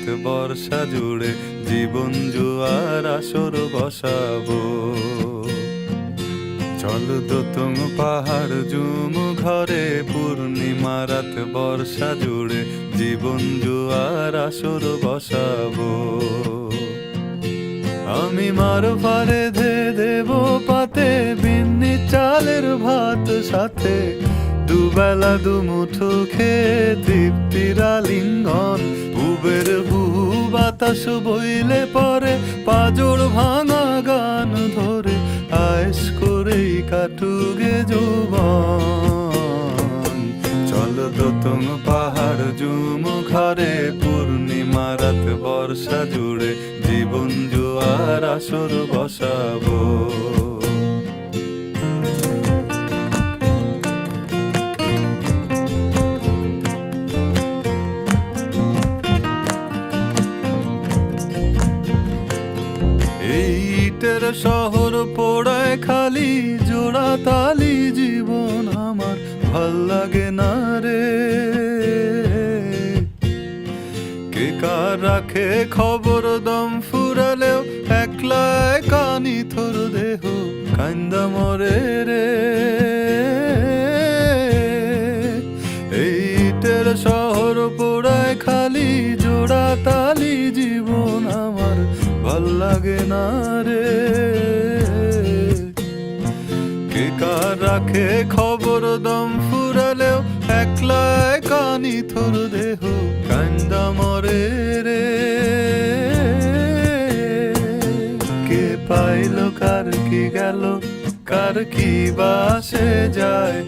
রাত বর্ষা জুড়ে জীবন জুয়ার আসর বসাবো। চল দোতং পাহাড় জুম ঘরে পূর্ণিমা রাত বর্ষা জুড়ে জীবন জুয়ার আসর বসাবো। আমি মার পারে ধে দেব পাতে বিন্নি চালের ভাত সাথে দুবেলা দুমুঠো খেয়ে তৃপ্তির আলিঙ্গন। উবের হুহু বাতাস বইলে পরে পাজর ভাঙা গান ধরে আয়েশ করেই কাটুগে যৌবন। চল দোতং পাহাড় জুম ঘরে পূর্ণিমা রাত বর্ষা জুড়ে জীবন জুয়ার আসর বসাবো। ইটের শহর পোড়ায় খালি জোড়া তালি জীবন আমার ভাল লাগে না রে। কে কার রাখে খবর দম ফুরালেও একলা কানি থর দেহ কান্দা মরে রে। এই ইটের শহর পোড়ায় খালি জোড়া তালি জীবন আমার ভাল লাগে না রে। কে কার রাখে খবর দম ফুরালেও একলা কানি থর দেহ কান্দা মরে রে। কে পাইল কার কি গেল কার কি বাসে যায়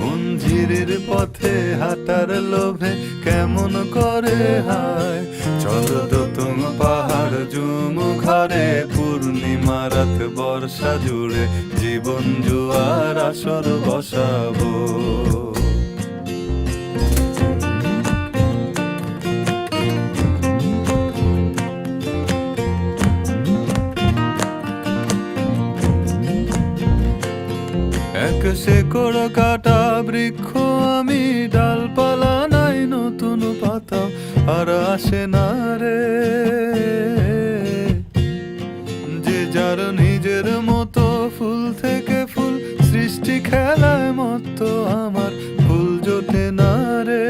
মঞ্জিরের পথে হাঁটার লোভে কেমন করে হায়। চল দোতং পাহাড় জুম ঘরে পূর্ণিমা রাত বর্ষা জুড়ে জীবন জুয়ার আসর বসাবো। এক শেকড় কাটা বৃক্ষ আমি, ডালপালা নাই নতুন পাতা আর আসে না রে। যে যার নিজের মতো ফুল থেকে ফুল সৃষ্টি খেলায় মতো আমার ফুল জোটে না রে।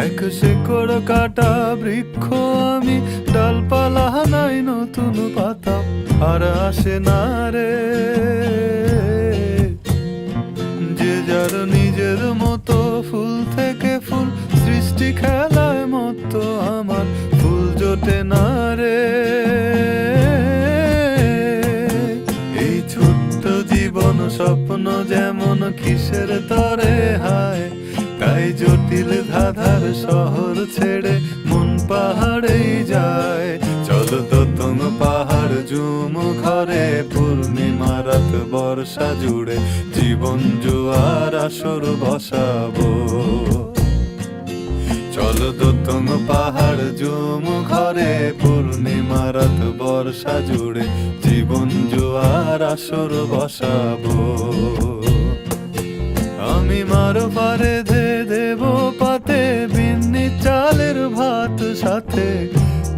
এক শেকড় কাটা বৃক্ষ আমি, ডালপালা নাই নতুন পাতা আর আসে না রে। যে যার নিজের মতো ফুল থেকে ফুল সৃষ্টি খেলায় মতো আমার ফুল জোটে না রে। এই ছোট্ট জীবন স্বপ্ন যেমন কিসের তরে হায়, তাই জটিল ধাঁধার শহর ছেড়ে মন পাহাড়েই যায়। চল দোতং পাহাড় জুম ঘরে পূর্ণিমা রাত বর্ষা জুড়ে জীবন জুয়ার আসর বসাবো। চল দোতং পাহাড় জুম ঘরে পূর্ণিমা রাত বর্ষা জুড়ে জীবন জুয়ার আসর বসাবো। আমি মার পারে ধে দেব পাতে বিন্নি চালের ভাত সাথে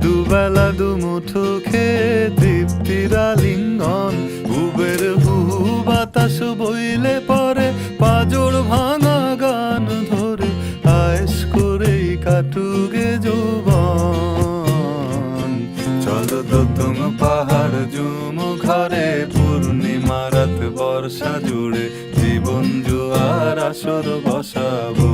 দুবেলা দুমুঠো খেয়ে তৃপ্তির আলিঙ্গন। উবের হুহু বাতাস বইলে পরে পাজর ভাঙা গান ধরে আয়েশ করেই কাটুগে যৌবন। চল দোতং পাহাড় জুম ঘরে পূর্ণিমা রাত বর্ষা জুড়ে জীবন জুয়ার আসর বসাবো।